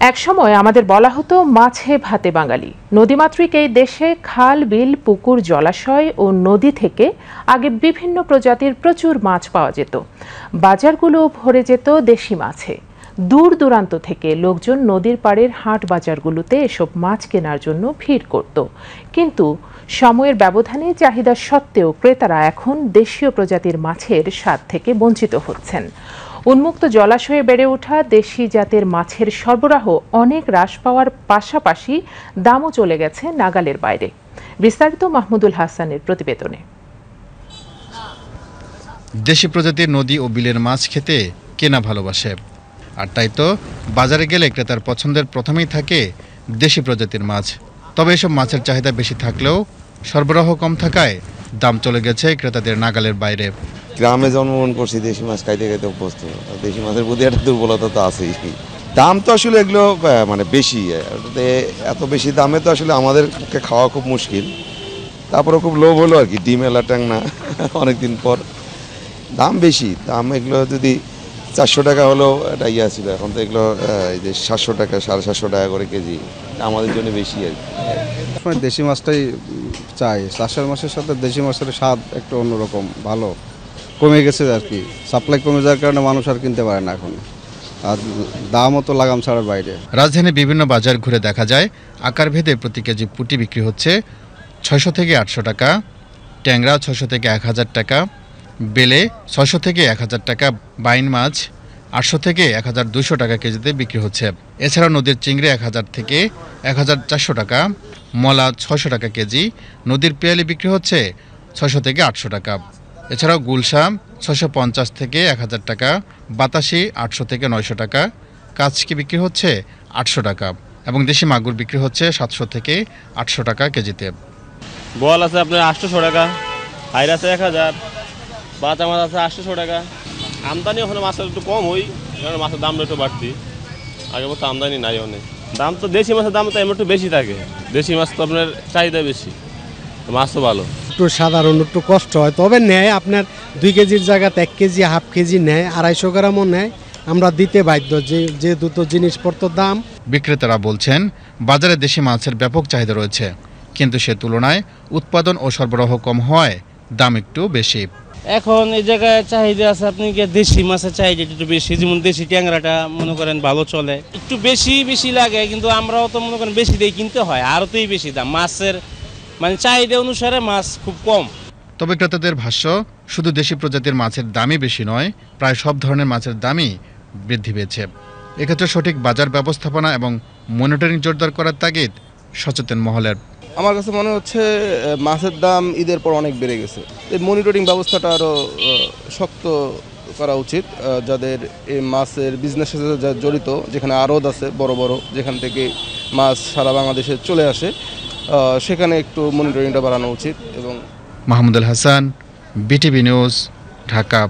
একসময় আমাদের বলা হতো মাছে ভাতে বাঙালি। নদীমাতৃক এই দেশে খাল, বিল, পুকুর, জলাশয় ও নদী থেকে আগে বিভিন্ন প্রজাতির প্রচুর মাছ পাওয়া যেত। বাজারগুলো ভরে যেত দেশি মাছে। দূর দূরান্ত থেকে লোকজন নদীর পাড়ের হাট বাজারগুলোতে এসব মাছ কেনার জন্য ভিড় করত। কিন্তু সময়ের ব্যবধানে চাহিদা সত্ত্বেও ক্রেতারা এখন দেশীয় প্রজাতির মাছের স্বাদ থেকে বঞ্চিত হচ্ছেন। উন্মুক্ত জলাশয়ে বেড়ে ওঠা দেশি জাতের মাছের সরবরাহ অনেক হ্রাস পাওয়ার পাশাপাশি দামও চলে গেছে নাগালের বাইরে। বিস্তারিত মাহমুদুল হাসানের প্রতিবেদনে। দেশি প্রজাতির নদী ও বিলের মাছ খেতে কেনা ভালোবাসে, আর তাই তো বাজারে গেলে ক্রেতার পছন্দের প্রথমেই থাকে দেশি প্রজাতির মাছ। তবে এসব মাছের চাহিদা বেশি থাকলেও সরবরাহ কম থাকায় দাম চলে গেছে ক্রেতাদের নাগালের বাইরে। গ্রামে জন্মগ্রহণ করছি, দেশি মাছ খাইতে খাইতে অভ্যস্ত। দেশি মাছের প্রতি একটা দুর্বলতা তো আছেই। দাম তো আসলে এগুলো মানে বেশি, এত বেশি দামে তো আসলে আমাদেরকে খাওয়া খুব মুশকিল। তারপরে খুব লোভ হলো আর কি, ডিম এলা ট্যাংনা অনেকদিন পর। দাম বেশি, দাম এগুলো যদি 400 টাকা হলেও এটা ইয়ে ছিল, এখন তো এগুলো এই যে 700 টাকা 750 টাকা করে কেজি, আমাদের জন্য বেশি আর কি। দেশি মাছটাই চাই। চাষের মাছের সাথে দেশি মাছের স্বাদ একটু অন্যরকম, ভালো। কমে গেছে আর কি, সাপ্লাই কমে যাওয়ার কারণে মানুষ আর কিনতে পারে না এখন, আর দামও তো লাগাম ছাড়ার বাইরে। রাজধানীর বিভিন্ন বাজার ঘুরে দেখা যায় আকার ভেদে প্রতি কেজি পুঁটি বিক্রি হচ্ছে 600 থেকে 800 টাকা, ট্যাংরা 600 থেকে 1000 টাকা, বেলে 600 থেকে 1000 টাকা, বাইন মাছ 800 থেকে 1200 টাকা কেজিতে বিক্রি হচ্ছে। এছাড়া নদীর চিংড়ি 1000 থেকে 1400 টাকা, মলা 600 টাকা কেজি, নদীর পেয়ালি বিক্রি হচ্ছে 600 থেকে 800 টাকা। এছাড়াও গুলশা 650 থেকে 1000 টাকা, বাতাসি 800 থেকে 900 টাকা, কাচকি বিক্রি হচ্ছে 800 টাকা এবং দেশি মাগুর বিক্রি হচ্ছে 700 থেকে 800 টাকা কেজিতে। বল আছে আপনার 800 টাকা, হাইর আছে 1000, বাটা মাছ আছে 800 টাকা। আমদানি ওখানে মাছের একটু কম হই, কারণ মাছের দামটা একটু বাড়তি। আগের মতো আমদানি নাই অনেক। দাম তো দেশি মাছের দাম তো এমন একটু বেশি থাকে। দেশি মাছ তো আপনার চাহিদা বেশি, মাছও ভালো। একটু সাধারণ একটু কষ্ট হয়, তবে নেয় আপনার 2 কেজির জায়গাতে 1 কেজি, হাফ কেজি নেয়, 250 গ্রামও নেয়। আমরা দিতে বাধ্য, যে দুটো জিনিসপত্র দাম। বিক্রেতারা বলছেন বাজারে দেশি মাছের ব্যাপক চাহিদা রয়েছে, কিন্তু সে তুলনায় উৎপাদন ও সরবরাহ কম হওয়ায় দাম একটু বেশি। এখন এই জায়গায় চাহিদা আছে আপনি দেশি মাছের চাহিদা একটু বেশি, যেমন দেশি ট্যাংরাটা মনে করেন ভালো চলে, একটু বেশি লাগে, কিন্তু আমরাও তো মনে করেন বেশি দিয়ে কিনতে হয়, আরও তোই বেশি দাম মাছের, মানে চাহিদা অনুসারে মাছ খুব কম। তবে ক্রেতাদের ভাষ্য, শুধু দেশি প্রজাতির মাছের দামই বেশি নয়, প্রায় সব ধরনের মাছের দামই বৃদ্ধি পেয়েছে। এক্ষেত্রে সঠিক বাজার ব্যবস্থাপনা এবং মনিটরিং জোরদার করার তাগিদ সচেতন মহলের। আমার কাছে মনে হচ্ছে মাছের দাম ঈদের পর অনেক বেড়ে গেছে। এই মনিটরিং ব্যবস্থাটা আরও শক্ত করা উচিত। যাদের এই মাছের বিজনেসের সাথে জড়িত, যেখানে আড়ত আছে বড় বড়, যেখান থেকে মাছ সারা বাংলাদেশে চলে আসে, সেখানে একটু মনিটরিংটা বাড়ানো উচিত। এবং মাহমুদুল হাসান, বিটিভি নিউজ, ঢাকা।